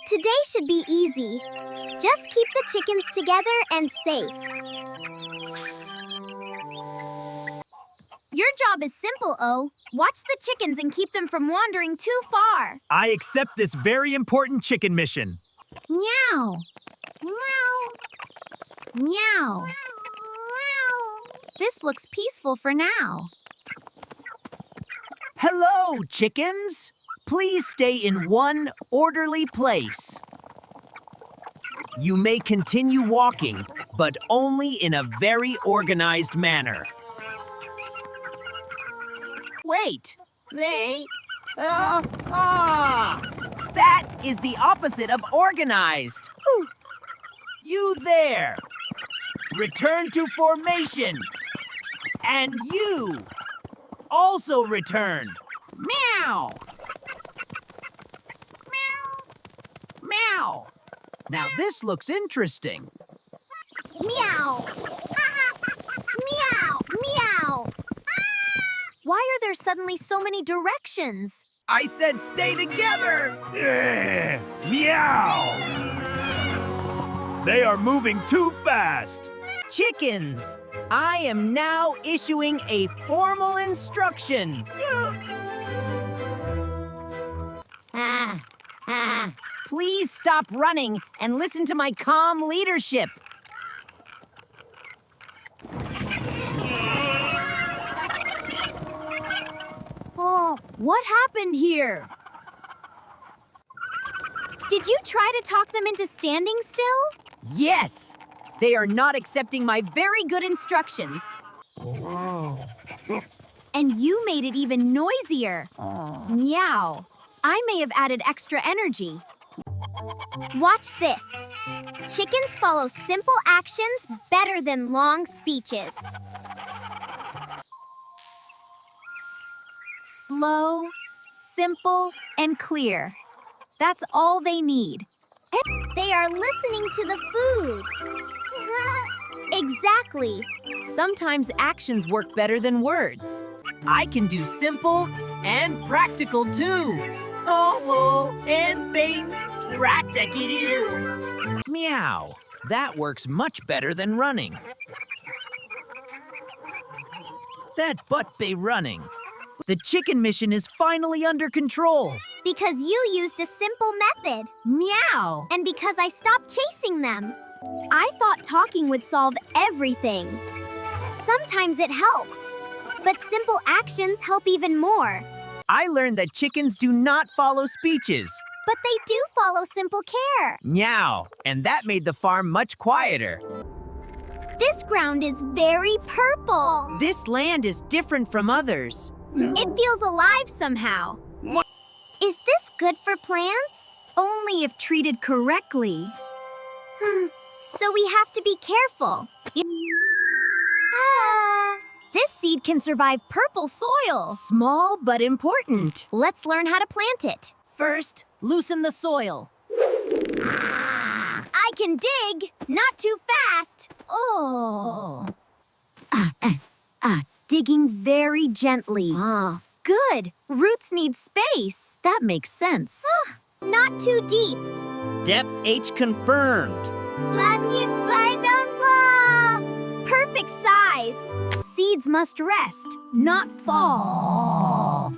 Today should be easy. Just keep the chickens together and safe. Your job is simple, O. Watch the chickens and keep them from wandering too far. I accept this very important chicken mission. Meow. Meow. Meow. This looks peaceful for now. Hello, chickens. Please stay in one orderly place. You may continue walking, but only in a very organized manner. Wait, that is the opposite of organized. Whew. You there, return to formation. And you, also return. Meow. Meow. Meow. Now this looks interesting. Meow. Meow. Meow. Why are there suddenly so many directions? I said stay together. Meow! They are moving too fast. Chickens, I am now issuing a formal instruction. Please stop running and listen to my calm leadership. Oh, what happened here? Did you try to talk them into standing still? Yes, they are not accepting my Very good instructions. And you made it even noisier. Meow. I may have added extra energy. Watch this. Chickens follow simple actions better than long speeches. Slow, simple, and clear. That's all they need. They are listening to the food. Exactly. Sometimes actions work better than words. I can do simple and practical too. Oh, and bing, practical. Meow. That works much better than running. That butt be running. The chicken mission is finally under control. Because you used a simple method. Meow. And because I stopped chasing them. I thought talking would solve everything. Sometimes it helps. But simple actions help even more. I learned that chickens do not follow speeches. But they do follow simple care. Meow. And that made the farm much quieter. This ground is very purple. This land is different from others. It feels alive somehow. Is this good for plants? Only if treated correctly. So we have to be careful. This seed can survive purple soil. Small but important. Let's learn how to plant it. First, loosen the soil. I can dig, not too fast. Oh. Digging very gently. Good. Roots need space. That makes sense. Not too deep. Depth H confirmed. Perfect size. Seeds must rest, not fall.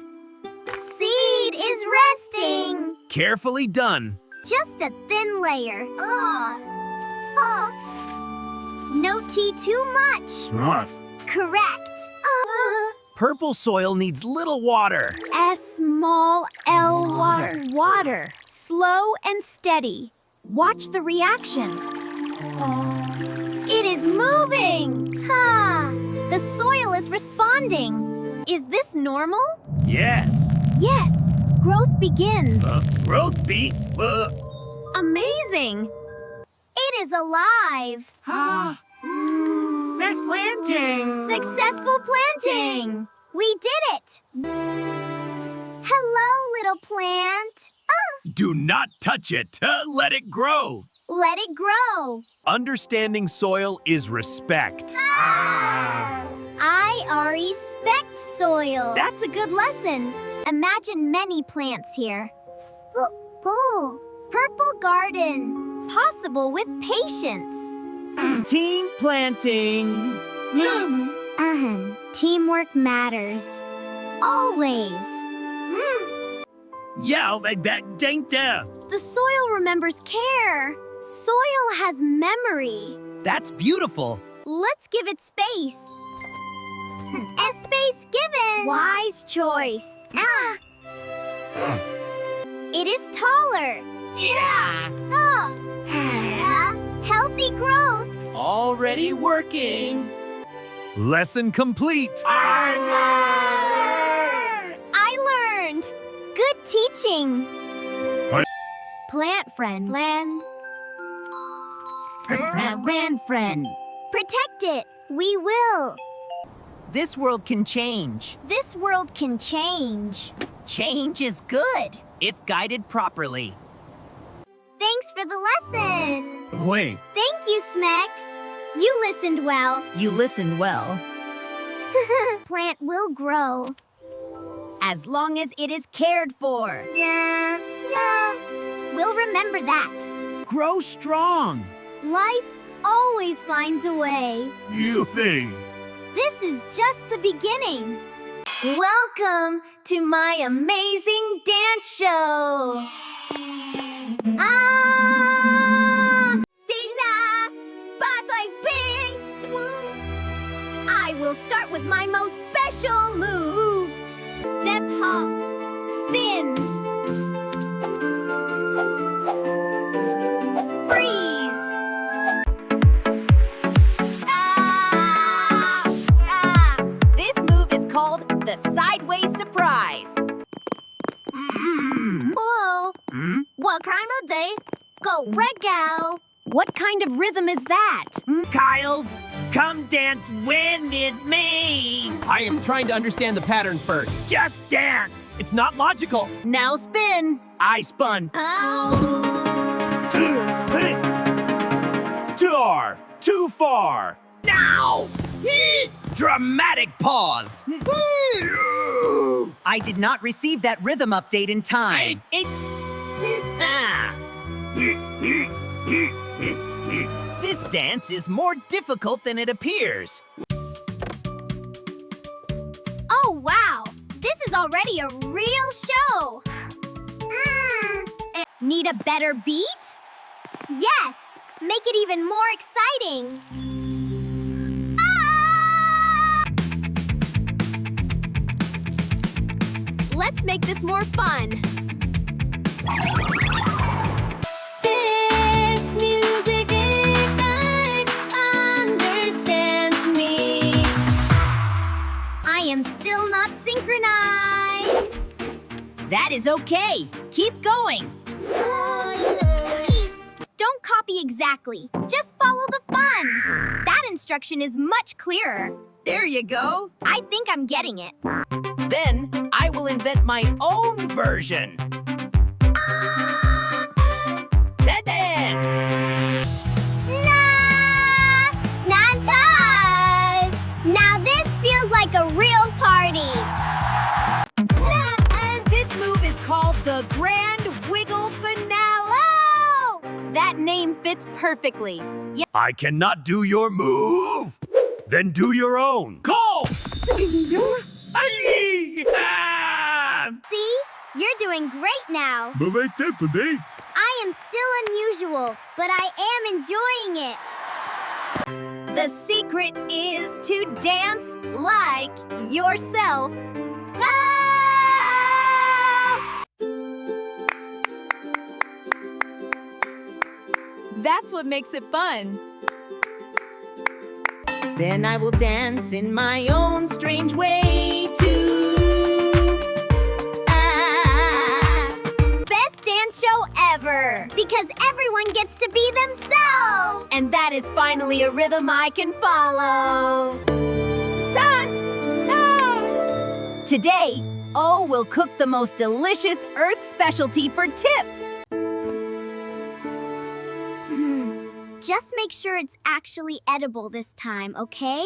Seed is resting. Carefully done. Just a thin layer. No tea too much. Correct. Purple soil needs little water. Small L water. Water. Slow and steady. Watch the reaction. It is moving. The soil is responding. Is this normal? Yes. Yes. Growth begins. Growth beat. Amazing. It is alive. Success planting. Successful planting. We did it. Hello, little plant. Do not touch it. Let it grow. Let it grow. Understanding soil is respect. I respect soil. That's a good lesson. Imagine many plants here. Purple garden, possible with patience. Team planting. Teamwork matters. Always. Yeah, that ain't there. The soil remembers care. Soil has memory. That's beautiful. Let's give it space. A space given. Wise choice. It is taller. Yeah. Healthy growth. Already working. Lesson complete. I learned. Good teaching. Plant friend. Land friend. Protect it. We will. This world can change. This world can change. Change is good if guided properly. Thanks for the lessons. Wait, Thank you, Smek. You listened well. You listened well. Plant will grow. As long as it is cared for. We'll remember that. Grow strong. Life always finds a way. you think? This is just the beginning. Welcome to my amazing dance show. Ding-da! Batoy ping! Woo! I will start with my most special move. Step hop, spin, freeze. This move is called the sideways surprise. Whoa! What kind of day? Go red gal. What kind of rhythm is that? Kyle, come dance with me. I am trying to understand the pattern first. Just dance. It's not logical. Now spin. I spun. Oh. Dar, too far. Now. Dramatic pause. I did not receive that rhythm update in time. This dance is more difficult than it appears. Oh, wow! This is already a real show! Need a better beat? Yes! Make it even more exciting! Let's make this more fun. This music understands me. I am still not synchronized. That is okay. Keep going. Don't copy exactly. Just follow the fun. That instruction is much clearer. There you go. I think I'm getting it. Then I will invent my own version. Then. Now this feels like a real party. And this move is called the Grand Wiggle Finale. That name fits perfectly. I cannot do your move. Then do your own. Go! See? You're doing great now. I am still unusual, but I am enjoying it. The secret is to dance like yourself. That's what makes it fun. Then I will dance in my own strange way too. Best dance show ever! Because everyone gets to be themselves! And that is finally a rhythm I can follow. Done! No! Today, O will cook the most delicious Earth specialty for Tip. Just make sure it's actually edible this time, okay?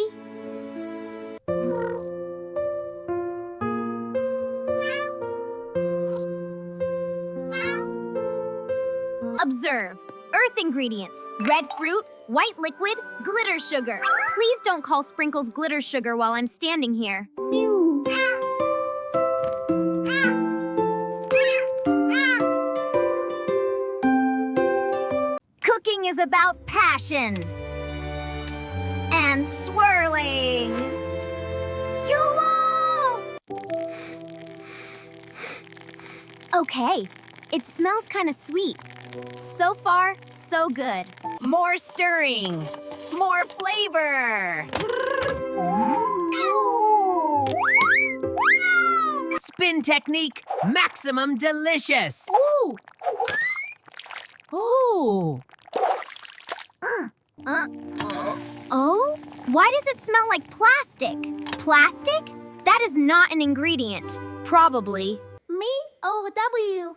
Observe. Earth ingredients. Red fruit, white liquid, glitter sugar. Please don't call sprinkles glitter sugar while I'm standing here. Cooking is about passion. And swirling. Okay, it smells kind of sweet. So far, so good. More stirring. More flavor. Spin technique, maximum delicious. Ooh. Ooh. Oh? Why does it smell like plastic? Plastic? That is not an ingredient. Probably. Me? O-W.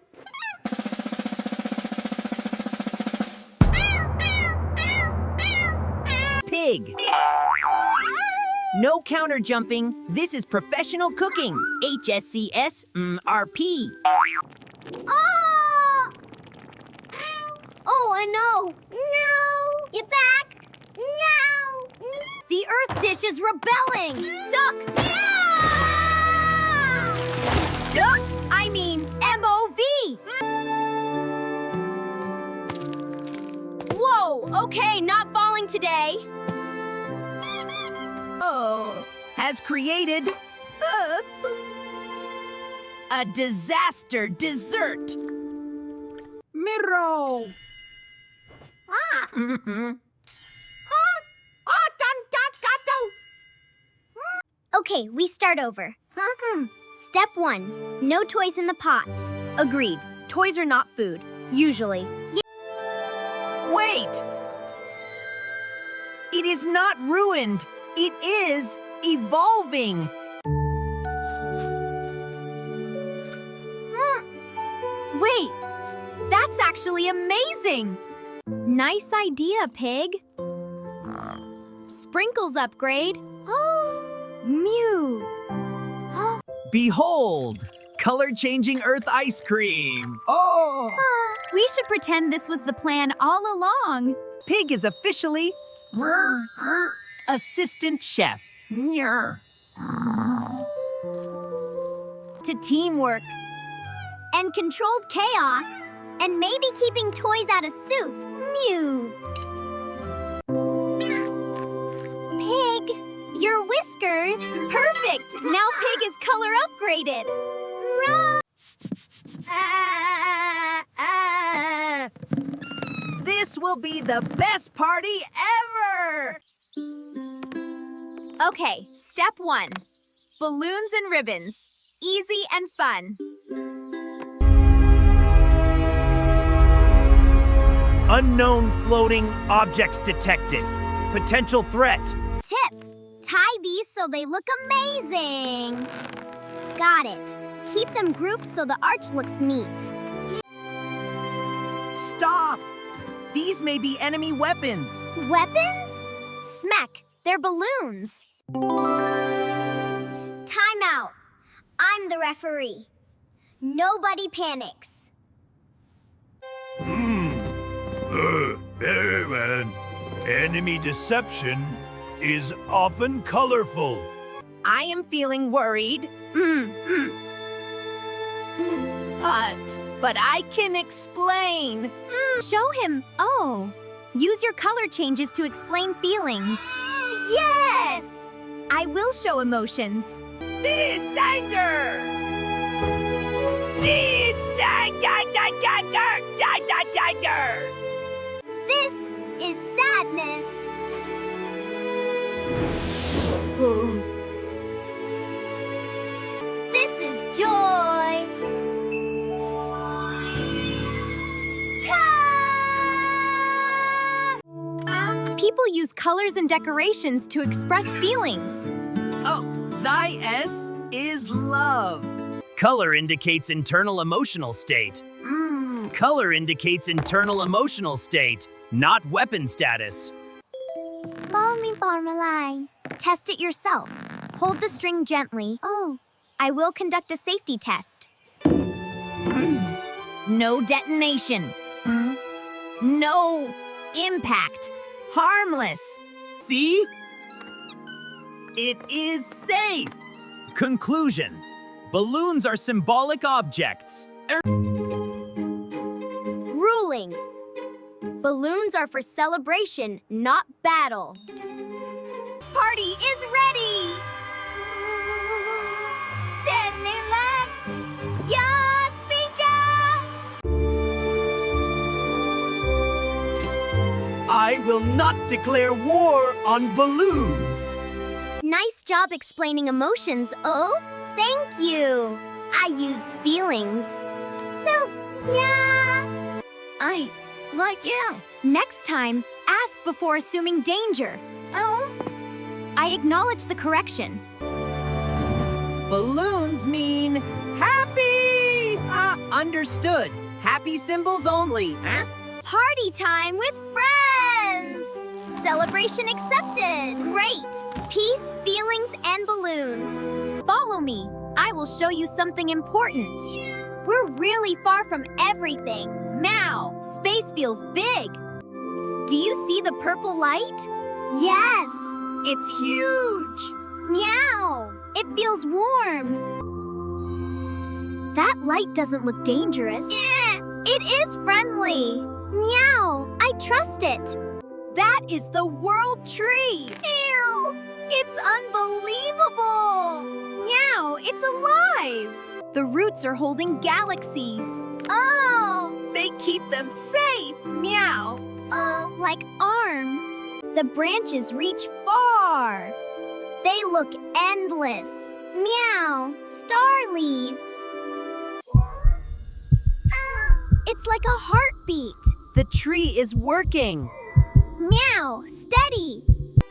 Pig. No counter jumping. This is professional cooking. HSCS RP. Oh! Oh, I know. No! Get back! No! The Earth dish is rebelling! Duck! Duck? I mean, MOV! Whoa! Okay, not falling today. Oh, has created a disaster dessert. Miro. Okay, we start over. Step 1. No toys in the pot. Agreed. Toys are not food. Usually. Wait! It is not ruined. It is evolving. Wait, that's actually amazing. Nice idea, Pig. Sprinkles upgrade. Mew. Behold, color-changing Earth ice cream. Oh! We should pretend this was the plan all along. Pig is officially assistant chef. To teamwork. And controlled chaos. And maybe keeping toys out of soup. Mew. Pig, your whiskers. Perfect. Now Pig is color upgraded. This will be the best party ever! Okay, step 1. Balloons and ribbons. Easy and fun. Unknown floating objects detected. Potential threat. Tip, tie these so they look amazing. Got it. Keep them grouped so the arch looks neat. Stop! These may be enemy weapons. Weapons? Smack, they're balloons. Time out. I'm the referee. Nobody panics. Very well. Enemy deception is often colorful. I am feeling worried. But I can explain. Show him. Oh. Use your color changes to explain feelings. Yes! I will show emotions. This anger! This anger! This is sadness. This is joy. People use colors and decorations to express feelings. Oh, thy S is love. Color indicates internal emotional state. Color indicates internal emotional state, not weapon status. Test it yourself. Hold the string gently. Oh. I will conduct a safety test. No detonation. No impact. Harmless. See? It is safe. Conclusion. Balloons are symbolic objects. Ruling. Balloons are for celebration, not battle. This party is ready! I will not declare war on balloons. Nice job explaining emotions. Oh, thank you. I used feelings. So, yeah. I like you. Next time, ask before assuming danger. Oh. I acknowledge the correction. Balloons mean happy. Understood. Happy symbols only. Huh? Party time with friends! Celebration accepted! Great! Peace, feelings, and balloons. Follow me. I will show you something important. We're really far from everything. Meow! Space feels big. Do you see the purple light? Yes! It's huge. Meow! It feels warm. That light doesn't look dangerous. It is friendly. Meow! I trust it. That is the world tree! Ew! It's unbelievable! Meow, it's alive! The roots are holding galaxies. Oh! They keep them safe! Meow! Like arms. The branches reach far. They look endless. Meow! Star leaves. It's like a heartbeat. The tree is working. Meow! Steady!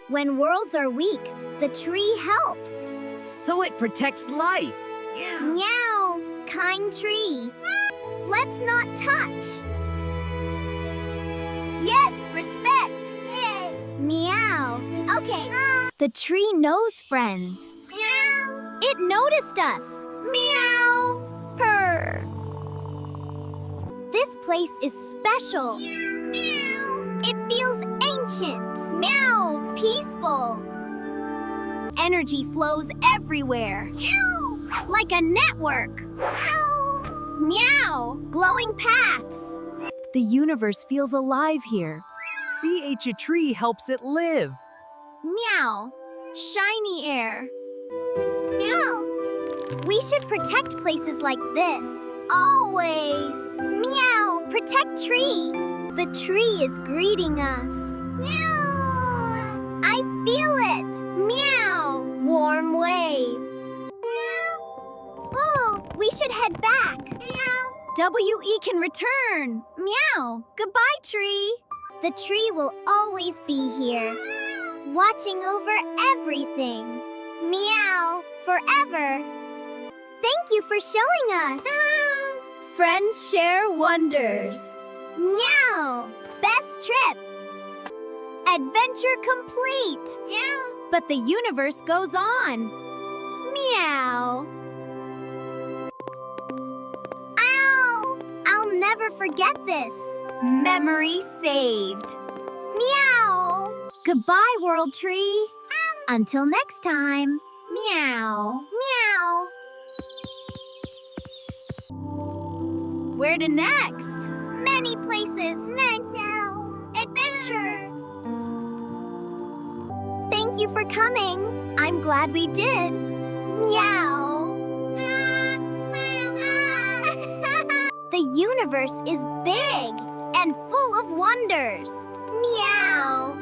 When worlds are weak, the tree helps. So it protects life. Meow! Kind tree. Let's not touch. Yes, respect. Meow. Okay. The tree knows friends. Meow. It noticed us. Meow. Purr. This place is special. Meow. It feels ancient. Meow. Peaceful. Energy flows everywhere. Meow. Like a network. Meow. Meow. Glowing paths. The universe feels alive here. The tree helps it live. Meow. Shiny air. Meow. We should protect places like this. Always. Meow. Protect tree. The tree is greeting us. Meow. I feel it. Meow. Warm wave. Meow. Oh, we should head back. Meow. WE can return! Meow. Goodbye, tree. The tree will always be here, watching over everything. Meow. Forever. Thank you for showing us. Friends share wonders. Meow. Best trip. Adventure complete. Meow. But the universe goes on. Meow. Ow. I'll never forget this. Memory saved. Meow. Goodbye, World Tree. Until next time. Meow. Meow. Where to next? Many places. Next. Adventure. Thank you for coming. I'm glad we did. Meow. The universe is big and full of wonders. Meow.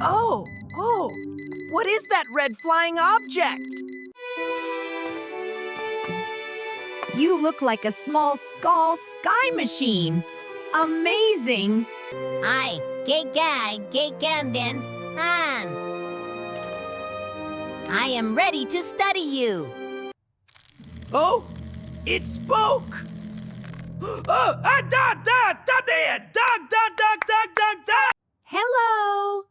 Oh, what is that red flying object? You look like a small skull sky machine. Amazing. Ay, kay Camden, on. I am ready to study you. Oh, it spoke! Hello.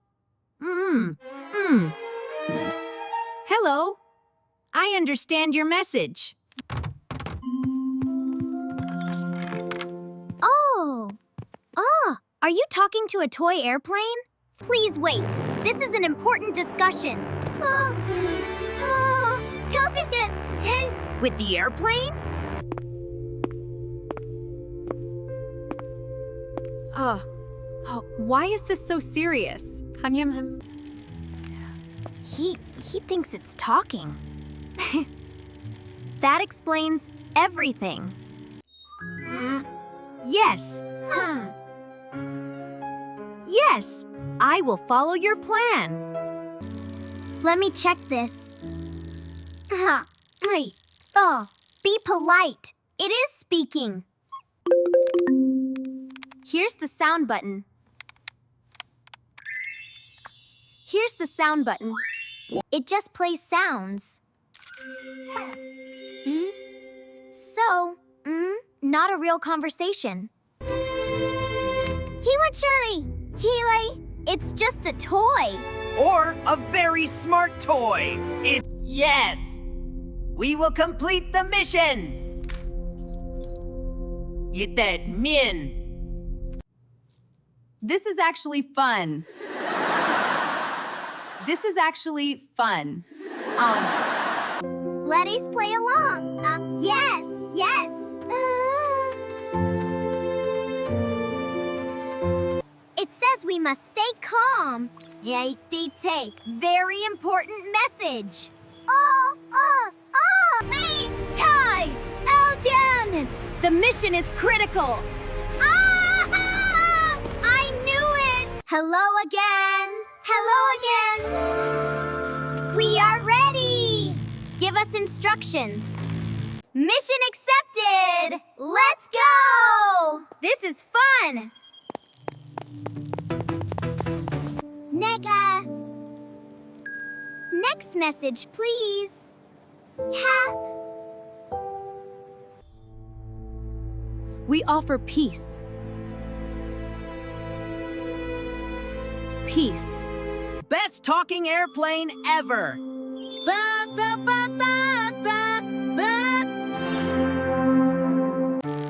Hello. I understand your message. Are you talking to a toy airplane? Please wait. This is an important discussion. With the airplane? Why is this so serious? He thinks it's talking. That explains everything. Yes. Yes, I will follow your plan. Let me check this. Be polite. It is speaking. Here's the sound button. Here's the sound button. It just plays sounds. So, not a real conversation. Hiwachuri! Hele, it's just a toy. Or a very smart toy. Yes! We will complete the mission! Yited Min. This is actually fun. This is actually fun. Letties play along. Yes. It says we must stay calm. Very important message. Kai! Eldan! The mission is critical. I knew it! Hello again. We are ready. Give us instructions. Mission accepted. Let's go! This is fun. Nega. Next message, please. We offer peace. Peace. Best talking airplane ever.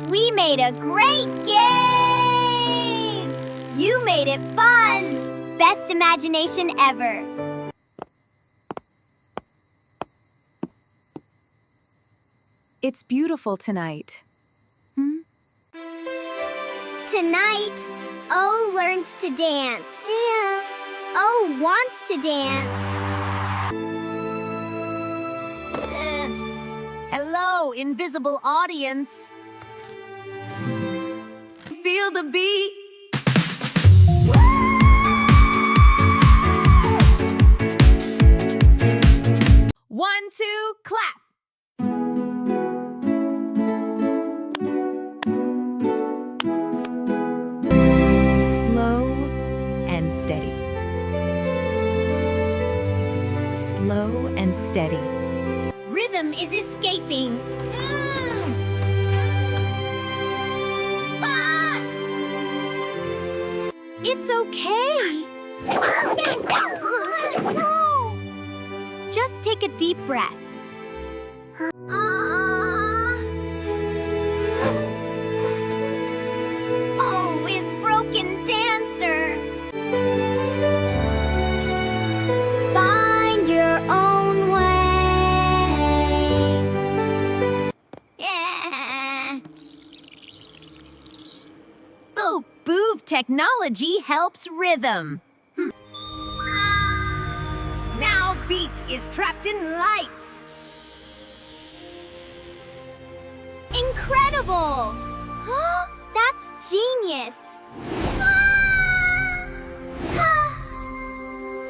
We made a great game! You made it fun! Best imagination ever. It's beautiful tonight. Tonight, O learns to dance. O wants to dance. Hello, invisible audience. Feel the beat. One, two, clap. Slow and steady. Slow and steady. Rhythm is escaping. It's okay. Just take a deep breath. Oh, is broken dancer. Find your own way. Oh, Boov technology helps rhythm. Now beat is trapped in lights. Incredible! That's genius.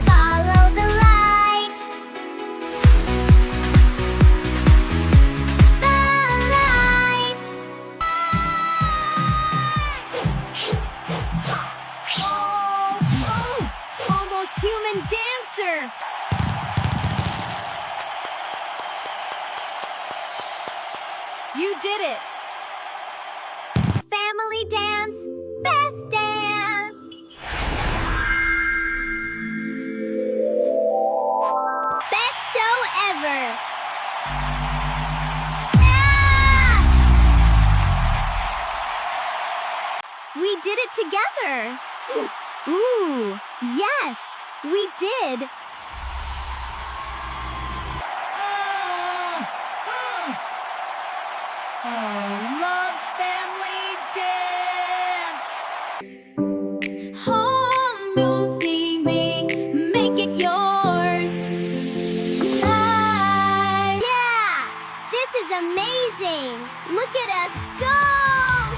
Follow the lights. The lights. Almost human dancer. You did it. Family dance, best dance. Best show ever. We did it together. Ooh, yes, we did. Love's family dance! Humble, see me, make it yours. Fly. Yeah! This is amazing! Look at us go!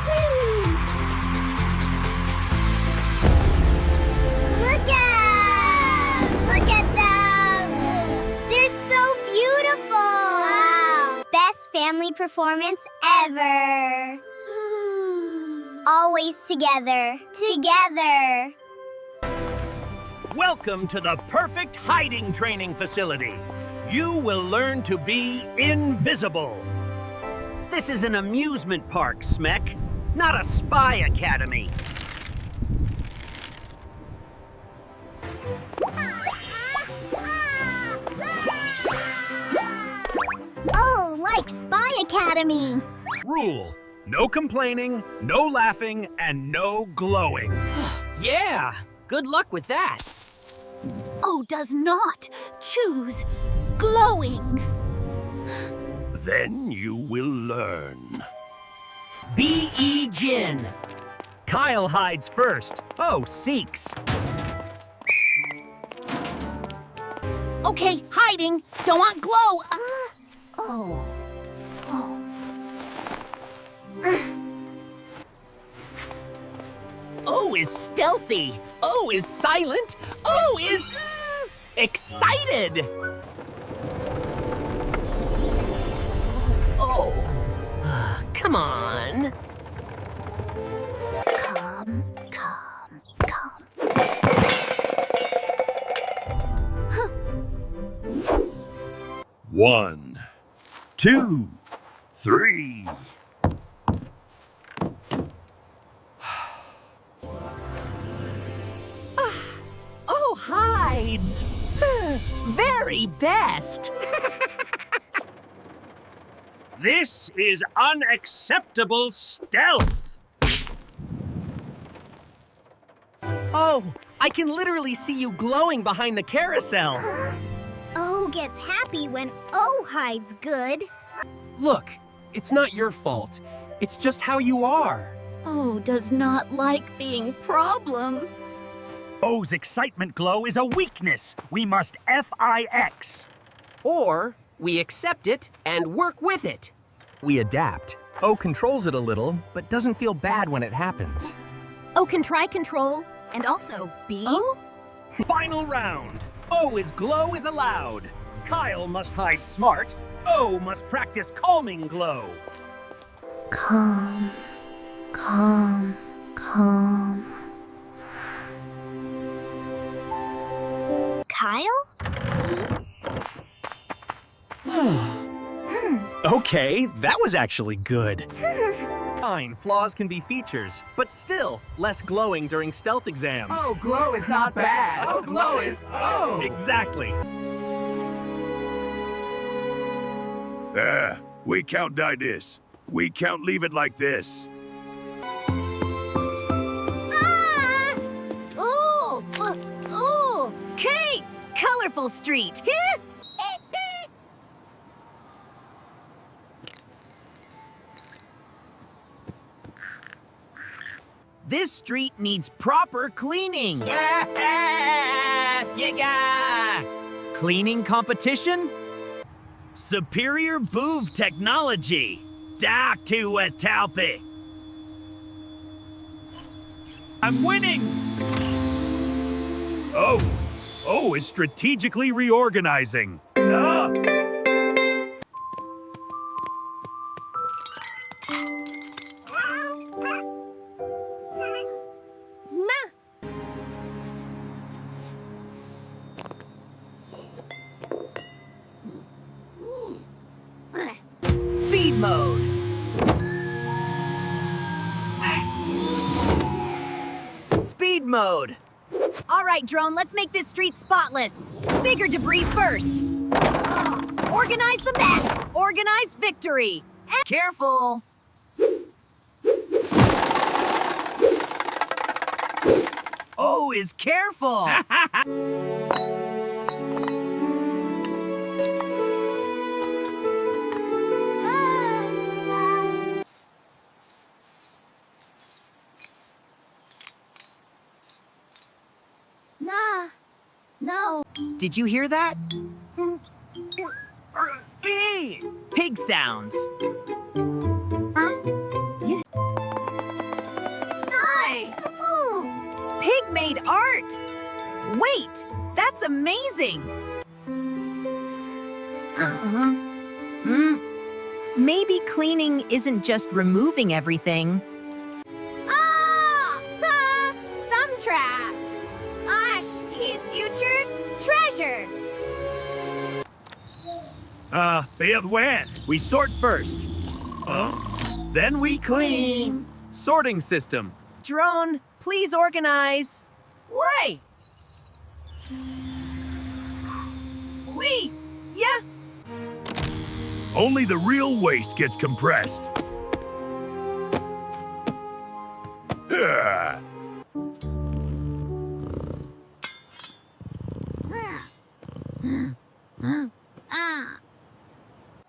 Woo! Look at them! They're so beautiful! Wow! Best family performance ever! Always together. Together. Welcome to the perfect hiding training facility. You will learn to be invisible. This is an amusement park, Smek, not a spy academy. Oh, like Spy Academy. Rule: no complaining, no laughing, and no glowing. Yeah, good luck with that. Oh, does not choose glowing. Then you will learn. B.E. Jin. Kyle hides first. Oh, seeks. Okay, hiding. Don't want glow. Oh. O is stealthy. O is silent. O is excited. Oh, come on. Calm. 1, 2, 3. Oh, hides. Very best. This is unacceptable stealth. Oh, I can literally see you glowing behind the carousel. O gets happy when O hides good. Look, it's not your fault. It's just how you are. Oh, does not like being problem. O's excitement glow is a weakness. We must FIX. Or we accept it and work with it. We adapt. O controls it a little, but doesn't feel bad when it happens. O can try control and also be. Oh? Final round. O is glow is allowed. Kyle must hide smart. O must practice calming glow. Calm. Kyle? Okay, that was actually good. Fine, flaws can be features, but still, less glowing during stealth exams. Oh, glow is not bad. Oh, glow is... Oh! Exactly. We can't die this. We can't leave it like this. Ooh! Kate! Colorful street. This street needs proper cleaning. Cleaning competition? Superior Boov technology. Dark to a Talpi. I'm winning! O is strategically reorganizing. Speed mode. Speed mode. All right, drone, let's make this street spotless. Bigger debris first. Organize the mess. Organize victory. Careful. O is careful. Nah. No. Did you hear that? Pig sounds. Hi. Pig-made art! Wait, that's amazing! Maybe cleaning isn't just removing everything. Some trap. Ash, he's future treasure. Beth when? We sort first. Then we clean. Sorting system. Drone, please organize. Right. Yeah. Only the real waste gets compressed. Ah.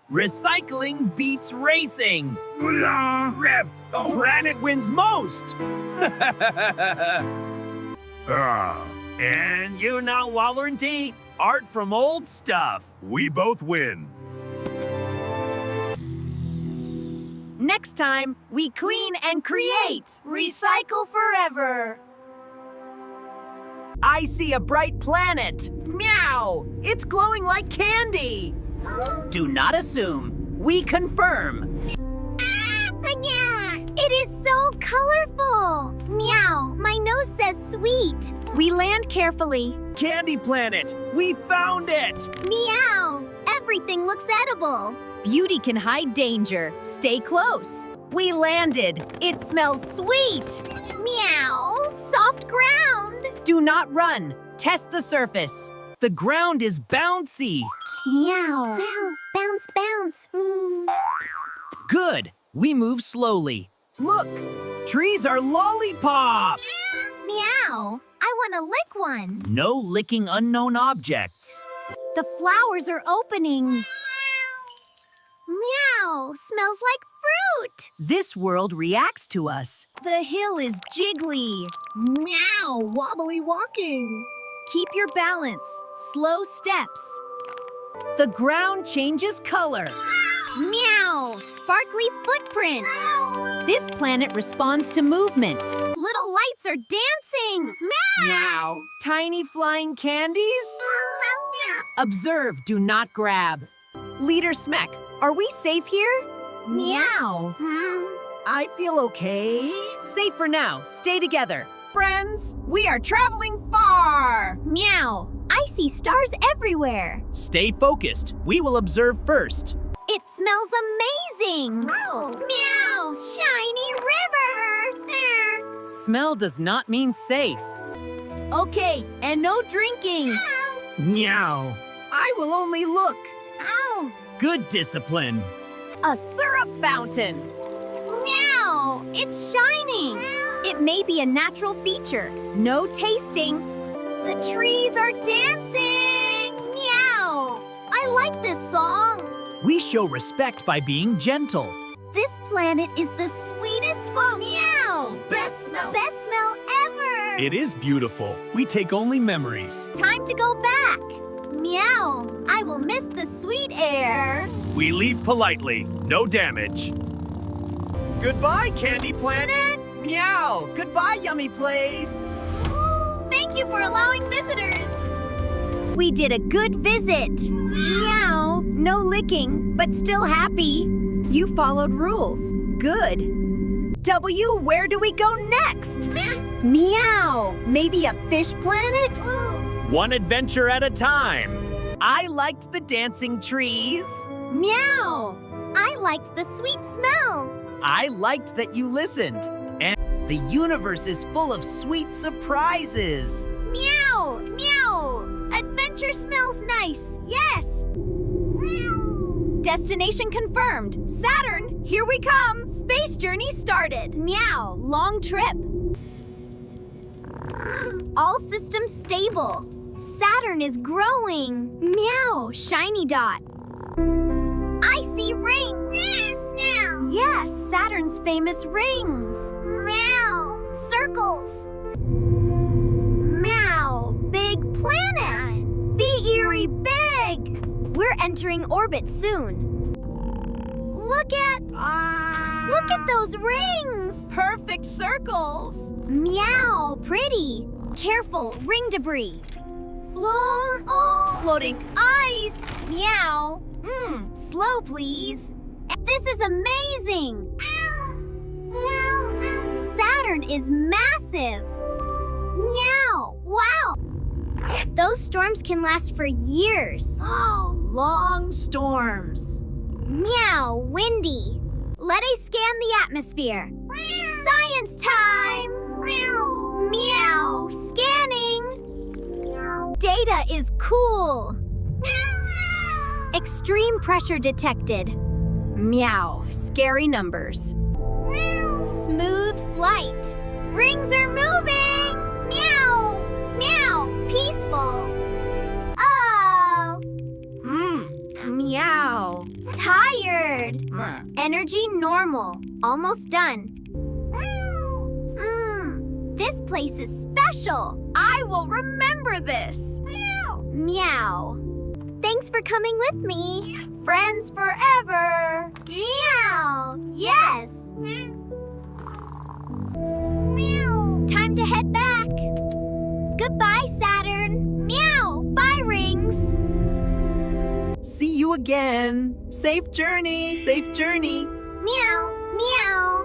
Recycling beats racing. Rev. Planet wins most. And you now warranty art from old stuff. We both win. Next time, we clean and create. Recycle forever. I see a bright planet. Meow! It's glowing like candy. Do not assume. We confirm. It is so colorful. Meow, my nose says sweet. We land carefully. Candy Planet, we found it. Meow, everything looks edible. Beauty can hide danger. Stay close. We landed. It smells sweet. Meow, soft ground. Do not run. Test the surface. The ground is bouncy. Meow, bounce, bounce. Good. We move slowly. Look, trees are lollipops. Meow, I want to lick one. No licking unknown objects. The flowers are opening. Meow, smells like fruit. This world reacts to us. The hill is jiggly. Meow, wobbly walking. Keep your balance. Slow steps. The ground changes color. Meow, sparkly footprints. This planet responds to movement. Little lights are dancing. Meow. Tiny flying candies? Observe, do not grab. Leader Smek, are we safe here? Meow. I feel okay. Safe for now. Stay together. Friends, we are traveling far. Meow, I see stars everywhere. Stay focused. We will observe first. It smells amazing. Meow, shiny river. Smell does not mean safe. Okay, and no drinking. Meow. I will only look. Ow. Good discipline. A syrup fountain. Meow, it's shining. It may be a natural feature. No tasting. The trees are dancing. Meow, I like this song. We show respect by being gentle. This planet is the sweetest. Meow, best smell ever. It is beautiful. We take only memories. Time to go back. Meow, I will miss the sweet air. We leave politely. No damage. Goodbye, Candy Planet. Meow. Goodbye, yummy place. Thank you for allowing visitors. We did a good visit. Meow. No licking, but still happy. You followed rules. Good. W, where do we go next? Meow. Maybe a fish planet? One adventure at a time. I liked the dancing trees. Meow, I liked the sweet smell. I liked that you listened. And the universe is full of sweet surprises. Meow, meow. Adventure smells nice, yes. Destination confirmed. Saturn, here we come. Space journey started. Meow, long trip. All systems stable. Saturn is growing. Meow, shiny dot. I see rings. Meow. Yes, Saturn's famous rings. Meow, circles. Meow, big planet. Eerie big. We're entering orbit soon. Look at those rings. Perfect circles. Meow, pretty. Careful, ring debris. Floating ice. Meow. Slow, please. This is amazing. Saturn is massive. Meow. Wow. Those storms can last for years. Long storms. Meow, windy. Let us scan the atmosphere. Science time. Meow, scanning. Data is cool. Extreme pressure detected. Meow, scary numbers. Smooth flight. Rings are moving. Meow, meow, peaceful. Oh. Meow. Tired. Energy normal. Almost done. This place is special. I will remember this. Meow. Thanks for coming with me. Friends forever. Meow. Yes. Time to head back. Goodbye, Saturn. Meow. Bye, rings. See you again. Safe journey. Safe journey. Meow. Meow.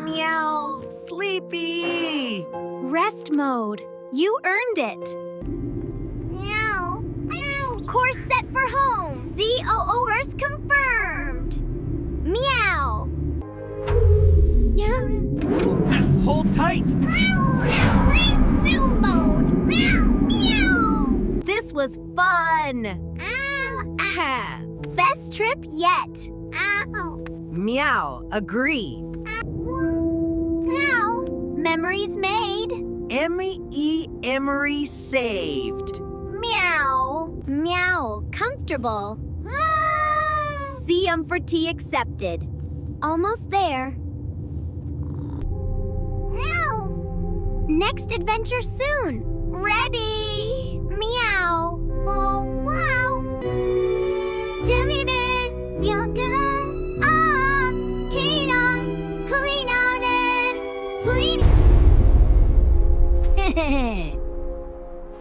Meow. Sleepy. Rest mode. You earned it. Meow. Meow. Course set for home. COOers confirmed. Meow. Hold tight. Zoom mode. Meow. This was fun. Best trip yet. Meow, agree. Meow. Memories made. Emery saved. Meow. Meow. Comfortable. CM for tea accepted. Almost there. Meow. Next adventure soon. Ready. Meow. Oh, wow.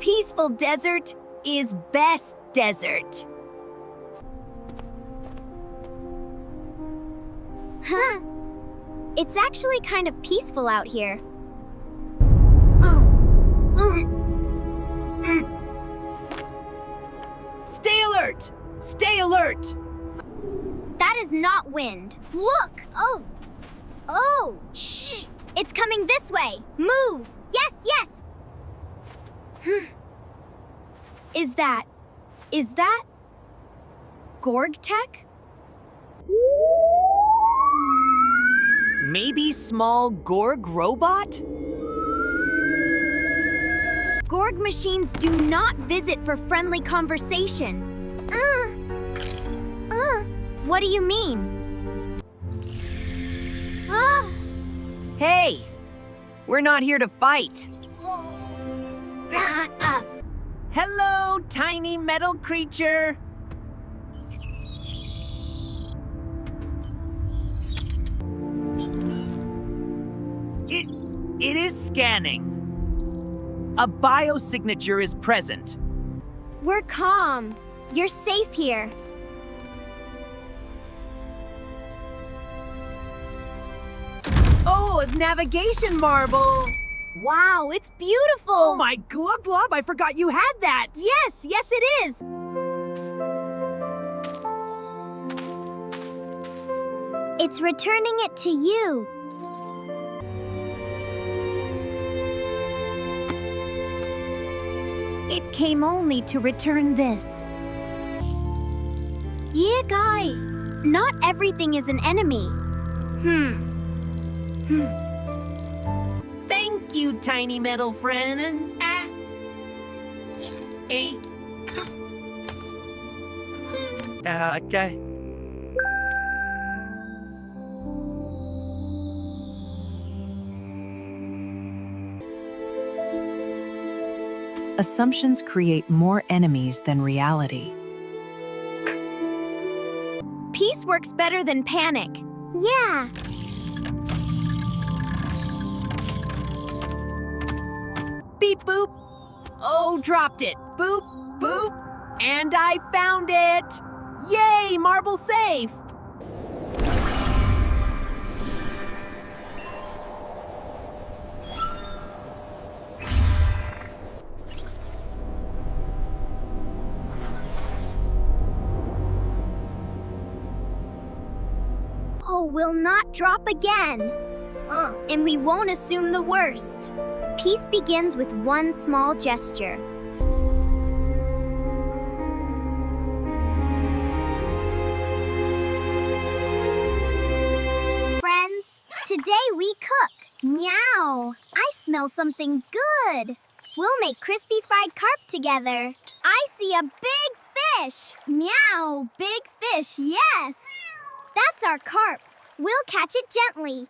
Peaceful desert is best desert. Huh. It's actually kind of peaceful out here. Stay alert! Stay alert! That is not wind. Look! Oh! Shh! It's coming this way. Move! Yes! Is that Gorg tech? Maybe small Gorg robot? Gorg machines do not visit for friendly conversation. What do you mean? Hey, we're not here to fight. Hello, tiny metal creature. It is scanning. A biosignature is present. We're calm. You're safe here. Oh, it's navigation marble. Wow, it's beautiful. Oh my glub glub, I forgot you had that. Yes, it is. It's returning it to you. It came only to return this. Yeah, guy. Not everything is an enemy. Thank you, tiny metal friend. Hey. Okay. Assumptions create more enemies than reality. Peace works better than panic. Yeah. Beep boop. Oh, dropped it. Boop, boop. And I found it. Yay, marble safe. Oh, we'll not drop again. And we won't assume the worst. Peace begins with one small gesture. Friends, today we cook. Meow. I smell something good. We'll make crispy fried carp together. I see a big fish. Meow, big fish, yes. That's our carp. We'll catch it gently.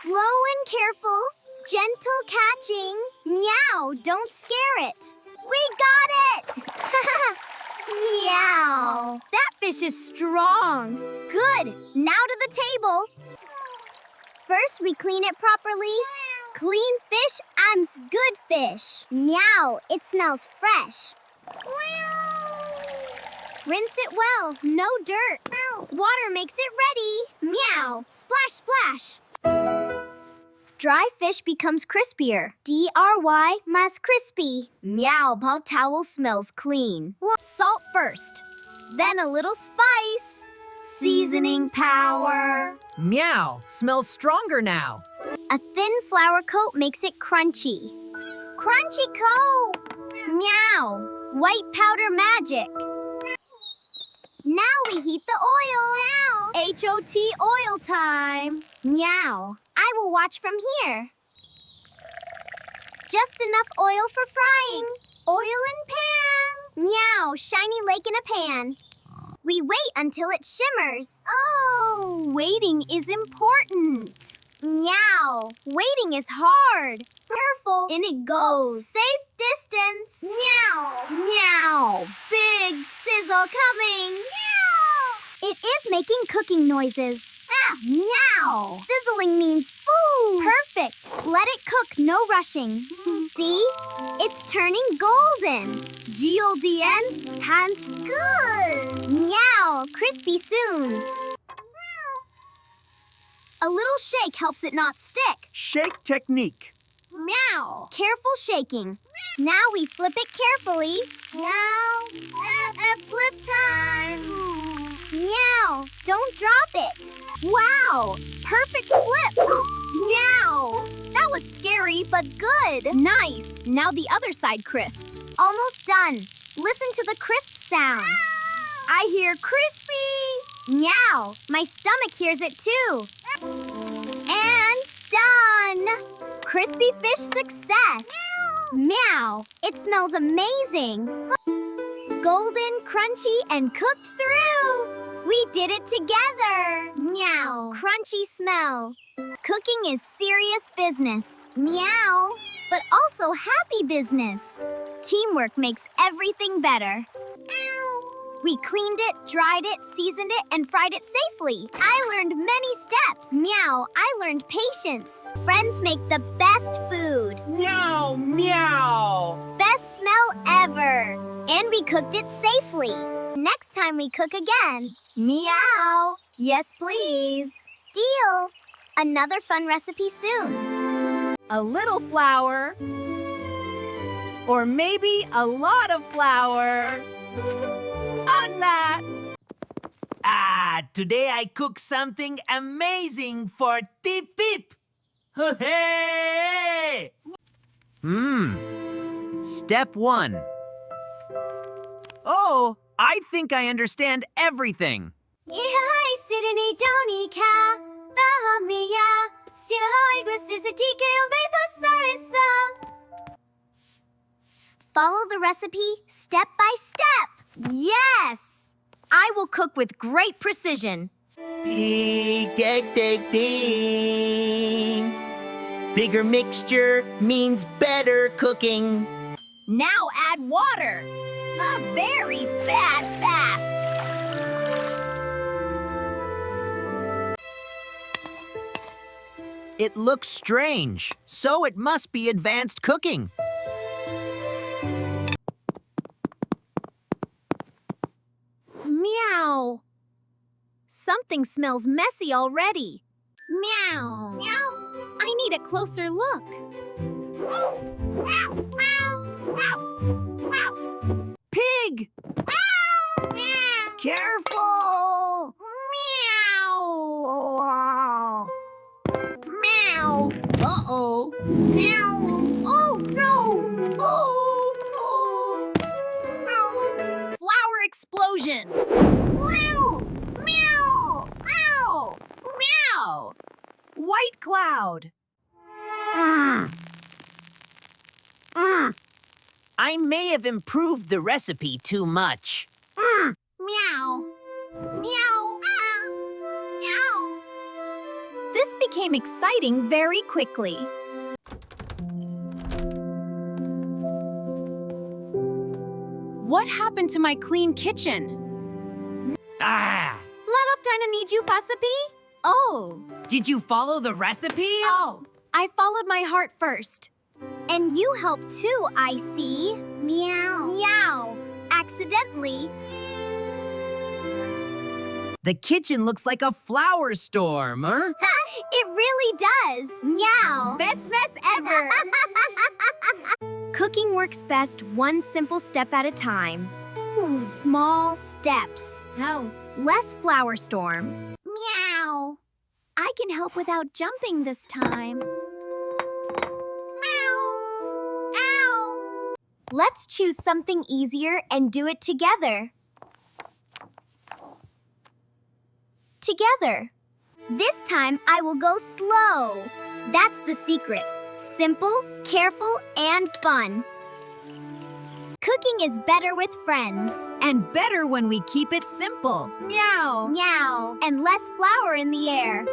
Slow and careful. Gentle catching. Meow, don't scare it. We got it! Meow. That fish is strong. Good. Now to the table. First, we clean it properly. Clean fish, M's good fish. Meow, it smells fresh. Rinse it well, no dirt. Water makes it ready. Meow, splash, splash. Dry fish becomes crispier. DRY, mas crispy. Meow, paw towel smells clean. Salt first, then a little spice. Seasoning power. Meow, smells stronger now. A thin flour coat makes it crunchy. Crunchy coat. Meow, white powder magic. Now we heat the oil. H-O-T oil time. Meow. I will watch from here. Just enough oil for frying. Oil in pan. Meow. Shiny lake in a pan. We wait until it shimmers. Oh, waiting is important. Meow. Waiting is hard. Careful. In it goes. Safe distance. Meow. Meow. Big sizzle coming. Meow. It is making cooking noises. Meow. Sizzling means food. Perfect. Let it cook, no rushing. See? It's turning golden. G-O-D-N. Hands good. Meow. Crispy soon. A little shake helps it not stick. Shake technique. Meow. Careful shaking. Now we flip it carefully. Meow. Flip time. Meow. Don't drop it. Wow. Perfect flip. Meow. That was scary, but good. Nice. Now the other side crisps. Almost done. Listen to the crisp sound. I hear crispy. Meow. My stomach hears it too. And done. Crispy fish success. Meow. It smells amazing. Golden, crunchy, and cooked through. We did it together. Meow. Crunchy smell. Cooking is serious business. Meow. But also happy business. Teamwork makes everything better. We cleaned it, dried it, seasoned it, and fried it safely. I learned many steps. Meow, I learned patience. Friends make the best food. Meow, meow. Best smell ever. And we cooked it safely. Next time we cook again. Meow. Yes, please. Deal. Another fun recipe soon. A little flour. Or maybe a lot of flour. On that. Today I cooked something amazing for Tip Pip. Hey! Step 1. Oh, I think I understand everything. Follow the recipe step by step. Yes! I will cook with great precision. Ding, ding, ding, ding. Bigger mixture means better cooking. Now add water. A very bad fast. It looks strange, so it must be advanced cooking. Meow. Something smells messy already. Meow. Meow. I need a closer look. Pig! Careful! Meow! Meow! Uh-oh! Meow! Oh, no! Oh! Flower explosion! Meow! Meow! Meow! Meow! White cloud! I may have improved the recipe too much. Meow! Meow! Meow! This became exciting very quickly. What happened to my clean kitchen? Ah! Larap tayo need you recipe? Oh! Did you follow the recipe? Oh, I followed my heart first. And you helped too, I see. Meow. Meow. Accidentally. The kitchen looks like a flower storm, huh? It really does. Meow. Best mess ever! Cooking works best one simple step at a time. Small steps. Oh. Less flower storm. Meow. I can help without jumping this time. Let's choose something easier and do it together. Together. This time I will go slow. That's the secret. Simple, careful, and fun. Cooking is better with friends. And better when we keep it simple. Meow! Meow. And less flour in the air.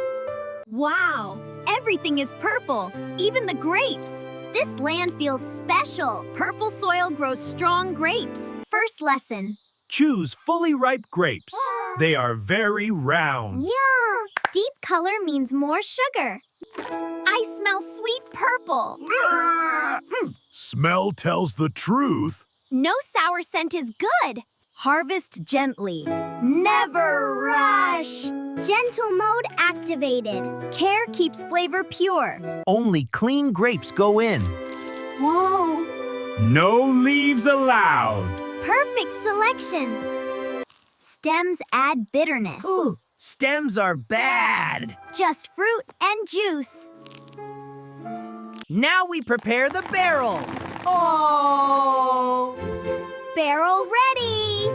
Wow! Everything is purple, even the grapes. This land feels special. Purple soil grows strong grapes. First lesson. Choose fully ripe grapes. They are very round. Yeah. Deep color means more sugar. I smell sweet purple. Smell tells the truth. No sour scent is good. Harvest gently. Never rush. Gentle mode activated. Care keeps flavor pure. Only clean grapes go in. Whoa! No leaves allowed. Perfect selection. Stems add bitterness. Ooh, stems are bad. Just fruit and juice. Now we prepare the barrel. Oh! Barrel ready.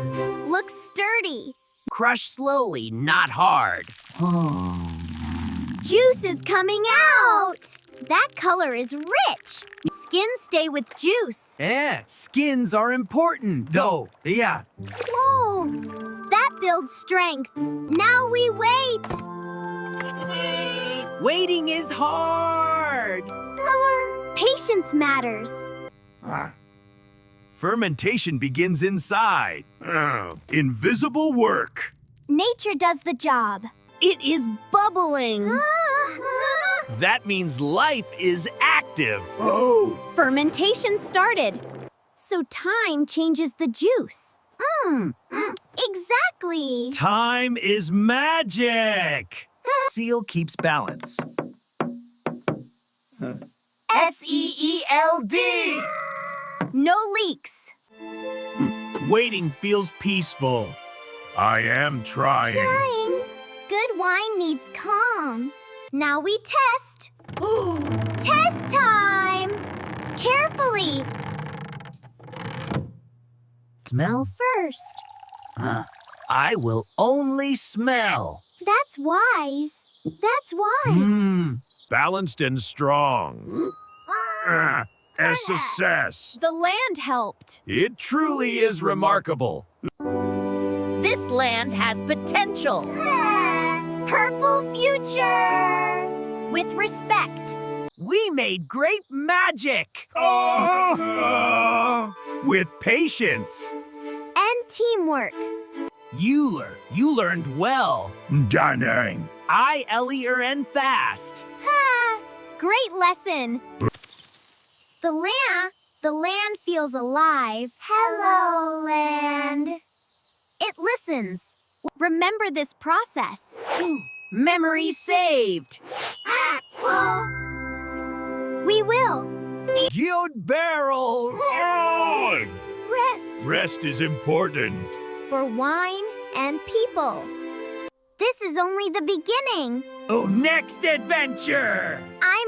Looks sturdy. Crush slowly, not hard. Juice is coming out. That color is rich. Skins stay with juice. Skins are important. Yeah. Whoa! That builds strength. Now we wait. Waiting is hard. Patience matters. Fermentation begins inside. Invisible work. Nature does the job. It is bubbling. That means life is active. Fermentation started. So time changes the juice. Exactly. Time is magic. Seal keeps balance. SEELD. No leaks. Waiting feels peaceful. I am trying. Trying. Good wine needs calm. Now we test. Test time. Carefully. Smell? First. I will only smell. That's wise. That's wise. Balanced and strong. SSS. The land helped. It truly is remarkable. This land has potential. Purple future. With respect. We made great magic. With patience. And teamwork. You learned well. Darn. I, Ellie, and fast. Ha! Great lesson. The land feels alive. Hello, land. It listens. Remember this process. Memory saved. We will. Good barrel. Rest. Rest is important. For wine and people. This is only the beginning. Oh, next adventure. I